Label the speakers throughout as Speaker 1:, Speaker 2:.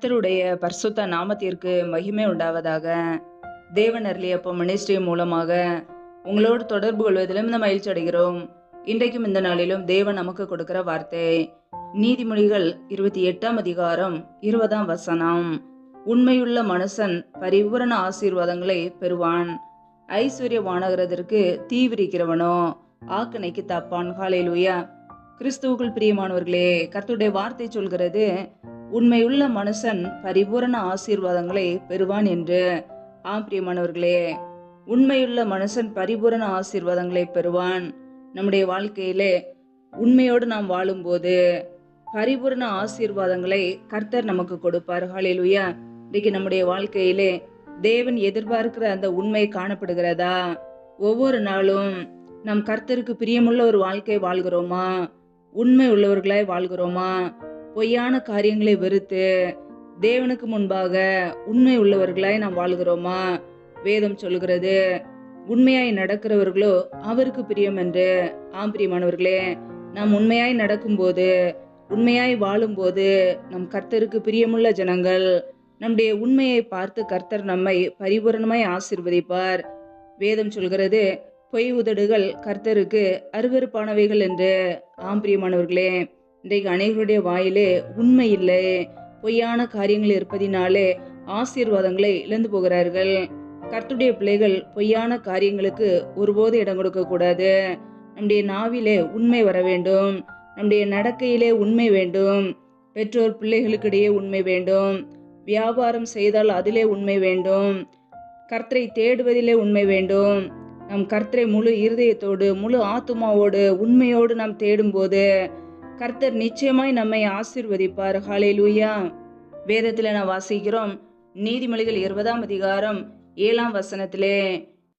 Speaker 1: கர்த்தருடைய பரிசுத்த நாமத்திற்கு மகிமை உண்டாவதாக. தேவன் அருளியப்ப மினிஸ்ட்ரி மூலமாக உங்களோடு தொடர்பு கொள்வதிலும் இந்த மகிழ்ச்சி அடைகிறோம். இன்றைக்கும் இந்த நாளிலும் தேவன் நமக்கு கொடுக்கிற வார்த்தை நீதிமொழிகள் 28ஆம் அதிகாரம் 20ஆம் வசனம். உண்மையுள்ள மனுஷன் பரிபூரண ஆசீர்வாதங்களை பெறுவான், ஐஸ்வர்யவானாகிறதற்கு தீவிரிக்கிறவனோ ஆக்கணைக்கு தப்பான். ஹல்லேலூயா. கிறிஸ்துவுக்குள் பிரியமானவர்களே, கர்த்தருடைய வார்த்தை சொல்கிறது உண்மையுள்ள மனுஷன் பரிபூரண ஆசீர்வாதங்களை பெறுவான் என்று. பிரியமானவர்களே, உண்மையுள்ள மனுஷன் பரிபூரண ஆசீர்வாதங்களை பெறுவான். நம்முடைய வாழ்க்கையிலே உண்மையோடு நாம் வாழும்போது பரிபூரண ஆசீர்வாதங்களை கர்த்தர் நமக்கு கொடுப்பார். ஹல்லேலூயா. இன்னைக்கு நம்முடைய வாழ்க்கையிலே தேவன் எதிர்பார்க்கிற அந்த உண்மை காணப்படுகிறதா? ஒவ்வொரு நாளும் நம் கர்த்தருக்கு பிரியமுள்ள ஒரு வாழ்க்கை வாழ்கிறோமா? உண்மை உள்ளவர்களாய் வாழ்கிறோமா? பொய்யான காரியங்களை வெறுத்து தேவனுக்கு முன்பாக உண்மை உள்ளவர்களாய் நாம் வாழ்கிறோமா? வேதம் சொல்கிறது உண்மையாய் நடக்கிறவர்களோ அவருக்கு பிரியம் என்று. பிரியமானவர்களே, நாம் உண்மையாய் நடக்கும்போது, உண்மையாய் வாழும்போது நம் கர்த்தருக்கு பிரியமுள்ள ஜனங்கள். நம்முடைய உண்மையை பார்த்து கர்த்தர் நம்மை பரிபூரணமாய் ஆசீர்வதிப்பார். வேதம் சொல்கிறது பொய் உதடுகள் கர்த்தருக்கு அருவருப்பானவைகள் என்று. பிரியமானவர்களே, இன்றைக்கு அநேகருடைய வாயிலே உண்மை இல்லை, பொய்யான காரியங்கள் இருப்பதினாலே ஆசீர்வாதங்களை இழந்து போகிறார்கள். கர்த்தருடைய பிள்ளைகள் பொய்யான காரியங்களுக்கு ஒருபோது இடம் கொடுக்க கூடாது. நம்முடைய நாவிலே உண்மை வர வேண்டும், நம்முடைய நடக்கையிலே உண்மை வேண்டும், பெற்றோர் பிள்ளைகளுக்கிடையே உண்மை வேண்டும், வியாபாரம் செய்தால் அதிலே உண்மை வேண்டும், கர்த்தரை தேடுவதிலே உண்மை வேண்டும். நம் கர்த்தரை முழு இருதயத்தோடு முழு ஆத்துமாவோடு உண்மையோடு நாம் தேடும்போது கர்த்தர் நிச்சயமாய் நம்மை ஆசீர்வதிப்பார். ஹல்லேலூயா. வேதத்தில் நாம் வாசிக்கிறோம், நீதிமொழிகள் 20ஆம் அதிகாரம் 7ஆம் வசனத்திலே,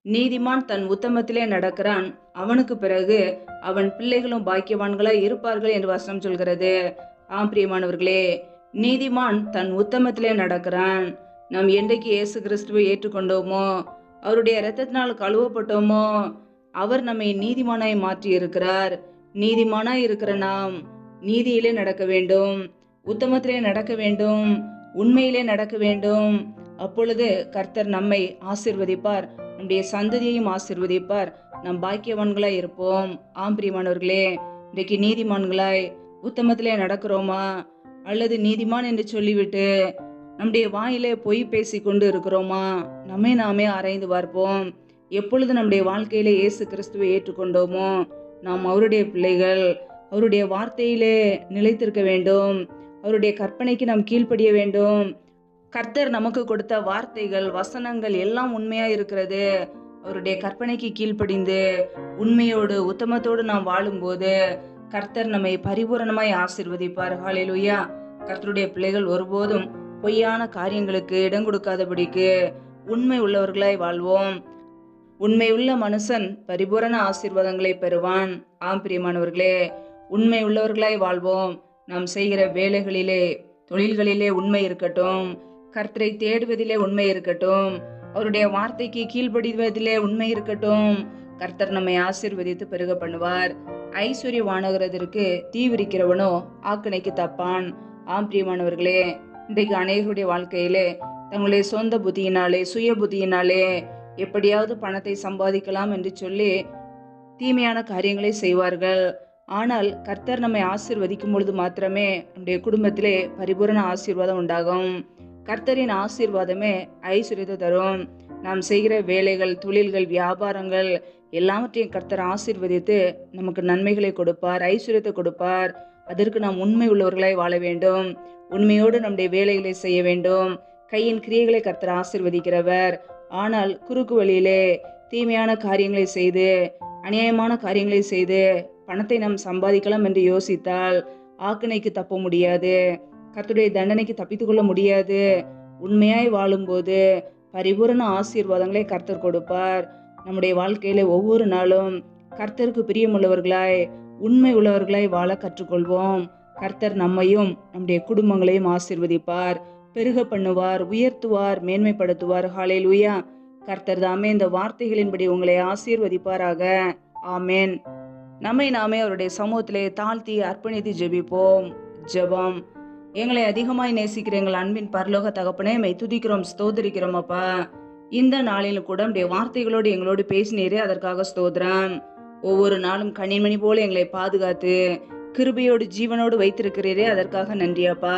Speaker 1: நீதிமான் தன் உத்தமத்திலே நடக்கிறான், அவனுக்கு பிறகு அவன் பிள்ளைகளும் பாக்கியவான்களாய் இருப்பார்கள் என்று வசனம் சொல்கிறது. பிரியமானவர்களே, நீதிமான் தன் உத்தமத்திலே நடக்கிறான். நாம் என்றைக்கு இயேசு கிறிஸ்துவை ஏற்றுக்கொண்டோமோ, அவருடைய இரத்தத்தினால் கழுவப்பட்டோமோ, அவர் நம்மை நீதிமானாய் மாற்றி இருக்கிறார். நீதிமானாய் இருக்கிற நாம் நீதியிலே நடக்க வேண்டும், உத்தமத்திலே நடக்க வேண்டும், உண்மையிலே நடக்க வேண்டும். அப்பொழுது கர்த்தர் நம்மை ஆசீர்வதிப்பார், நம்முடைய சந்ததியையும் ஆசீர்வதிப்பார். நம் பாக்கியவான்களாய் இருப்போம். பிரியமானவர்களே, இன்றைக்கு நீதிமான்களாய் உத்தமத்திலே நடக்கிறோமா? அல்லது நீதிமான் என்று சொல்லிவிட்டு நம்முடைய வாயிலே பொய் பேசி கொண்டு இருக்கிறோமா? நம்மை நாமே ஆராய்ந்து பார்ப்போம். எப்பொழுது நம்முடைய வாழ்க்கையிலே இயேசு கிறிஸ்துவை ஏற்றுக்கொண்டோமோ, நாம் அவருடைய பிள்ளைகள். அவருடைய வார்த்தையிலே நிலைத்திருக்க வேண்டும், அவருடைய கற்பனைக்கு நாம் கீழ்ப்படிய வேண்டும். கர்த்தர் நமக்கு கொடுத்த வார்த்தைகள், வசனங்கள் எல்லாம் உண்மையா இருக்கிறது. அவருடைய கற்பனைக்கு கீழ்ப்படிந்து உண்மையோடு உத்தமத்தோடு நாம் வாழும்போது கர்த்தர் நம்மை பரிபூரணமாய் ஆசீர்வதிப்பார். ஹல்லேலூயா. கர்த்தருடைய பிள்ளைகள் ஒருபோதும் பொய்யான காரியங்களுக்கு இடம் கொடுக்காதபடிக்கு உண்மை உள்ளவர்களாய் வாழ்வோம். உண்மையுள்ள மனுஷன் பரிபூரண ஆசீர்வாதங்களை பெறுவான். பிரியமானவர்களே, உண்மை உள்ளவர்களாய் வாழ்வோம். நாம் செய்கிற வேலைகளிலே, தொழில்களிலே உண்மை இருக்கட்டும், கர்த்தரை தேடுவதிலே உண்மை இருக்கட்டும், அவருடைய வார்த்தைக்கு கீழ்ப்படிவதிலே உண்மை இருக்கட்டும். கர்த்தர் நம்மை ஆசீர்வதித்து பெருக பண்ணுவார். ஐஸ்வர்யவானாகிறதற்கு தீவிரிக்கிறவனோ ஆக்கணைக்கு தப்பான். பிரியமானவர்களே, இன்றைக்கு அநேகருடைய வாழ்க்கையிலே தங்களுடைய சொந்த புத்தியினாலே, சுய புத்தியினாலே எப்படியாவது பணத்தை சம்பாதிக்கலாம் என்று சொல்லி தீமையான காரியங்களை செய்வார்கள். ஆனால் கர்த்தர் நம்மை ஆசீர்வதிக்கும் பொழுது மாத்திரமே நம்முடைய குடும்பத்திலே பரிபூரண ஆசீர்வாதம் உண்டாகும். கர்த்தரின் ஆசீர்வாதமே ஐஸ்வர்யத்தை தரும். நாம் செய்கிற வேலைகள், தொழில்கள், வியாபாரங்கள் எல்லாவற்றையும் கர்த்தர் ஆசீர்வதித்து நமக்கு நன்மைகளை கொடுப்பார், ஐஸ்வர்யத்தை கொடுப்பார். அதற்கு நாம் உண்மை உள்ளவர்களாய் வாழ வேண்டும். உண்மையோடு நம்முடைய வேலைகளை செய்ய வேண்டும். கையின் கிரியைகளை கர்த்தர் ஆசீர்வதிக்கிறவர். ஆனால் குறுக்கு வழியிலே தீமையான காரியங்களை செய்து, அநியாயமான காரியங்களை செய்து பணத்தை நாம் சம்பாதிக்கலாம் என்று யோசித்தால் ஆக்கினைக்கு தப்ப முடியாது, கர்த்தருடைய தண்டனைக்கு தப்பித்து கொள்ள முடியாது. உண்மையாய் வாழும்போது பரிபூரண ஆசீர்வாதங்களை கர்த்தர் கொடுப்பார். நம்முடைய வாழ்க்கையில ஒவ்வொரு நாளும் கர்த்தருக்கு பிரியமுள்ளவர்களாய், உண்மை உள்ளவர்களாய் வாழ கற்றுக்கொள்வோம். கர்த்தர் நம்மையும் நம்முடைய குடும்பங்களையும் ஆசீர்வதிப்பார், பெருக பண்ணுவார், உயர்த்துவார், மேன்மைப்படுத்துவார். ஹல்லேலூயா. கர்த்தர் தாமே இந்த வார்த்தைகளின்படி உங்களை ஆசீர்வதிப்பாராக. ஆமேன். நம்மை நாமே அவருடைய சமூகத்திலே தாழ்த்தி அர்ப்பணித்து ஜெபிப்போம். ஜெபம். எங்களை அதிகமாய் நேசிக்கிற எங்கள் அன்பின் பரலோக தகப்பனே, மை துதிக்கிறோம், ஸ்தோத்திரிக்கிறோம் அப்பா. இந்த நாளிலும் கூட உடைய வார்த்தைகளோடு எங்களோடு பேசினீரே, அதற்காக ஸ்தோத்திரம். ஒவ்வொரு நாளும் கனிமணி போல எங்களை பாதுகாத்து கிருபையோடு ஜீவனோடு வைத்திருக்கிறீரே, அதற்காக நன்றி அப்பா.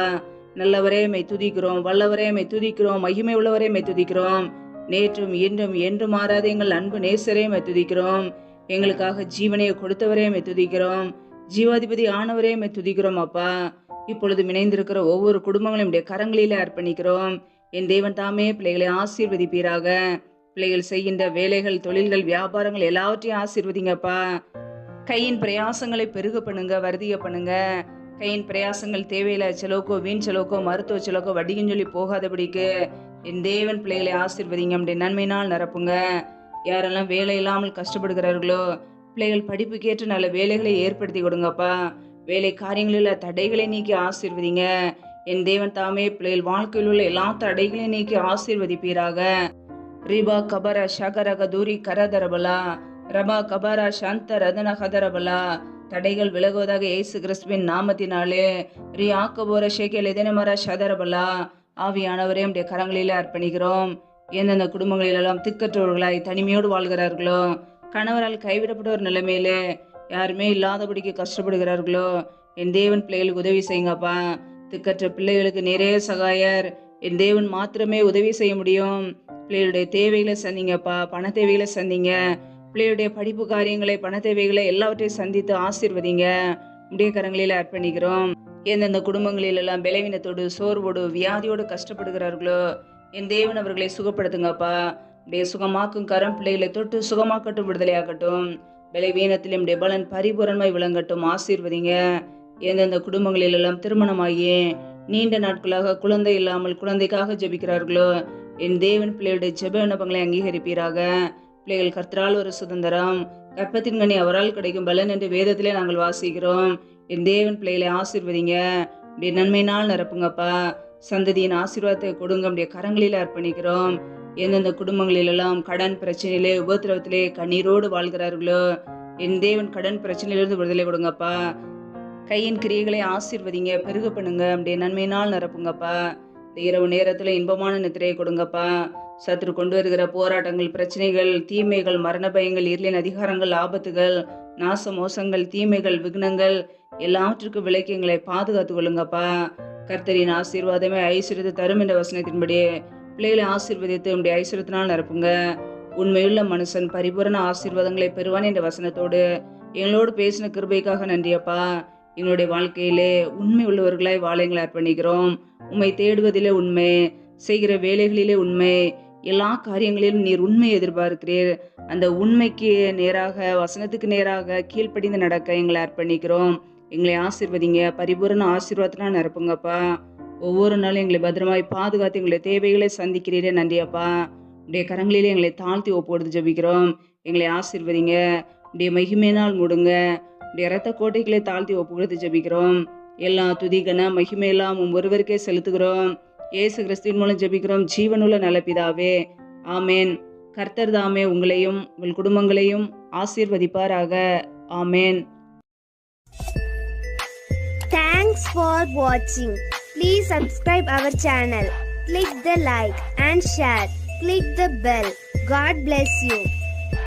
Speaker 1: நல்லவரே மை துதிக்கிறோம், வல்லவரே மை துதிக்கிறோம், மகிமை உள்ளவரே மை துதிக்கிறோம். நேற்றும் இன்றும் என்று மாறாத எங்கள் அன்பு நேசரே மை துதிக்கிறோம். எங்களுக்காக ஜீவனையை கொடுத்தவரே மை துதிக்கிறோம். ஜீவாதிபதி ஆனவரே மை துதிக்கிறோம் அப்பா. இப்பொழுது இணைந்திருக்கிற ஒவ்வொரு குடும்பங்களையும் உடைய கரங்களிலே அர்ப்பணிக்கிறோம். என் தேவன் தாமே பிள்ளைகளை ஆசீர்வதிப்பீராக. பிள்ளைகள் செய்கின்ற வேலைகள், தொழில்கள், வியாபாரங்கள் எல்லாவற்றையும் ஆசீர்வதிங்கப்பா. கையின் பிரயாசங்களை பெருக பண்ணுங்க, வருதிய பண்ணுங்க. கையின் பிரயாசங்கள் தேவையில்லை செலவுக்கோ, வீண் செலவுக்கோ, மருத்துவ செலவுக்கோ, வட்டிக்குன்னு சொல்லி போகாதபடிக்கு என் தேவன் பிள்ளைகளை ஆசீர்வதிங்க, அப்படி நன்மையினால் நிரப்புங்க. யாரெல்லாம் வேலை இல்லாமல் கஷ்டப்படுகிறார்களோ, பிள்ளைகள் படிப்புக்கேற்ற நல்ல வேலைகளை ஏற்படுத்தி கொடுங்கப்பா. வேலை காரியங்களில் தடைகளை நீக்கி ஆசீர்வதிங்க. என் தேவன் தாமே பிள்ளைகள் வாழ்க்கையில் உள்ள எல்லா தடைகளையும் நீக்கி ஆசீர்வதிப்பீராக. ரிபா கபர ஷகரக தூரி கரதரபலா ரபா கபரா சாந்த ரதன கதரபலா. தடைகள் விலகுவதாக இயேசு கிறிஸ்துவின் நாமத்தினாலே. ரி ஆக்கபோர ஷேகேல் எதனமர ஷதரபலா. ஆவியானவரே உடைய கரங்களில் அர்ப்பணிக்கிறோம். எந்தெந்த குடும்பங்களிலெல்லாம் திக்கற்றவர்களாய் தனிமையோடு வாழ்கிறார்களோ, கணவரால் கைவிடப்பட்ட ஒரு நிலைமையிலே யாருமே இல்லாதபடிக்கு கஷ்டப்படுகிறார்களோ, என் தேவன் பிள்ளைகளுக்கு உதவி செய்யுங்கப்பா. திக்கற்ற பிள்ளைகளுக்கு நிறைய சகாயர் என் தேவன் மாத்திரமே உதவி செய்ய முடியும். பிள்ளைகளுடைய தேவைகளை சந்திங்கப்பா, பண தேவைகளை சந்திங்க. பிள்ளைகளுடைய படிப்பு காரியங்களை, பண தேவைகளை எல்லாவற்றையும் சந்தித்து ஆசீர்வதிங்க. உடைய கரங்களில் அர்ப்பணிக்கிறோம். எந்தெந்த குடும்பங்களில் எல்லாம் பலவீனத்தோடு, சோர்வோடு, வியாதியோடு கஷ்டப்படுகிறார்களோ, என் தேவன் அவர்களை சுகப்படுத்துங்கப்பா. உடைய சுகமாக்கும் கரம் பிள்ளைகளை தொட்டு சுகமாக்கட்டும், விடுதலையாக்கட்டும். பலவீனத்திலும் உடைய பலன் பரிபூரணமாய் விளங்கட்டும், ஆசீர்வதிங்க. எந்தெந்த குடும்பங்களில் எல்லாம் திருமணமாகி நீண்ட நாட்களாக குழந்தை இல்லாமல் குழந்தைக்காக ஜெபிக்கிறார்களோ, என் தேவன் பிள்ளைகளுடைய ஜெப விண்ணப்பங்களை அங்கீகரிப்பீராக. பிள்ளைகள் கர்த்தரால் ஒரு சுதந்திரம், கற்பத்தின் கனி அவரால் கிடைக்கும் பலன் என்று வேதத்திலே நாங்கள் வாசிக்கிறோம். என் தேவன் பிள்ளைகளை ஆசீர்வதிங்க, உடைய நன்மையினால் நிரப்புங்கப்பா. சந்ததியின் ஆசீர்வாதத்தை கொடுங்க, உடைய கரங்களில் அர்ப்பணிக்கிறோம். எந்தெந்த குடும்பங்களிலெல்லாம் கடன் பிரச்சனையிலே, உபத்திரவத்திலே கண்ணீரோடு வாழ்கிறார்களோ, என் தேவன் கடன் பிரச்சனையிலிருந்து விடுதலை கொடுங்கப்பா. கையின் கிரியைகளை ஆசீர்வதிங்க, பெருக பண்ணுங்க, உடைய நன்மையினால் நிரப்புங்கப்பா. இந்த இரவு நேரத்தில் இன்பமான நித்திரையை கொடுங்கப்பா. சத்துரு கொண்டு வருகிற போராட்டங்கள், பிரச்சனைகள், தீமைகள், மரண பயங்கள், இருளின் அதிகாரங்கள், ஆபத்துகள், நாச மோசங்கள், தீமைகள், விக்னங்கள் எல்லாவற்றுக்கும் விலக்கி எங்களை பாதுகாத்து கொள்ளுங்கப்பா. கர்த்தரின் ஆசீர்வாதமே ஐஸ்வர்யத்தை தரும் என்ற வசனத்தின்படி பிள்ளைகளை ஆசீர்வதித்து உடைய ஐஸ்வர்யத்தினால் நிரப்புங்க. உண்மையுள்ள மனுஷன் பரிபூரண ஆசீர்வாதங்களை பெறுவான் என்ற வசனத்தோடு எங்களோடு பேசின கிருபைக்காக நன்றியப்பா. எங்களுடைய வாழ்க்கையிலே உண்மை உள்ளவர்களாய் வாழ எங்களை அர்ப்பணிக்கிறோம். உண்மை தேடுவதிலே உண்மை, செய்கிற வேலைகளிலே உண்மை, எல்லா காரியங்களிலும் நீர் உண்மை எதிர்பார்க்கிறீர். அந்த உண்மைக்கு நேராக, வசனத்துக்கு நேராக கீழ்ப்படிந்து நடக்க எங்களை அர்ப்பணிக்கிறோம். எங்களை ஆசீர்வதிங்க, பரிபூரண ஆசீர்வாதத்தினால் நிரப்புங்கப்பா. ஒவ்வொரு நாளும் எங்களை பத்திரமாய் பாதுகாத்து எங்களுடைய தேவைகளை சந்திக்கிறீரே, நன்றியப்பா. உடைய கரங்களிலே எங்களை தாழ்த்தி ஒப்புக்கொடுத்து ஜெபிக்கிறோம். எங்களை ஆசீர்வதிங்க, உடைய மகிமையினால் மூடுங்க. உடைய இரத்த கோட்டைகளை தாழ்த்தி ஒப்புக்கொடுத்து ஜெபிக்கிறோம். எல்லா துதிகன மகிமையெல்லாம் ஒருவருக்கே செலுத்துகிறோம். இயேசு கிறிஸ்துவின் மூலம் ஜெபிக்கிறோம், ஜீவனுள்ள நல்ல பிதாவே, ஆமேன். கர்த்தர் தாமே உங்களையும் உங்கள் குடும்பங்களையும் ஆசீர்வதிப்பாராக. ஆமேன்.
Speaker 2: Thanks for watching. Please subscribe our channel. Click the like and share. Click the bell. God bless you.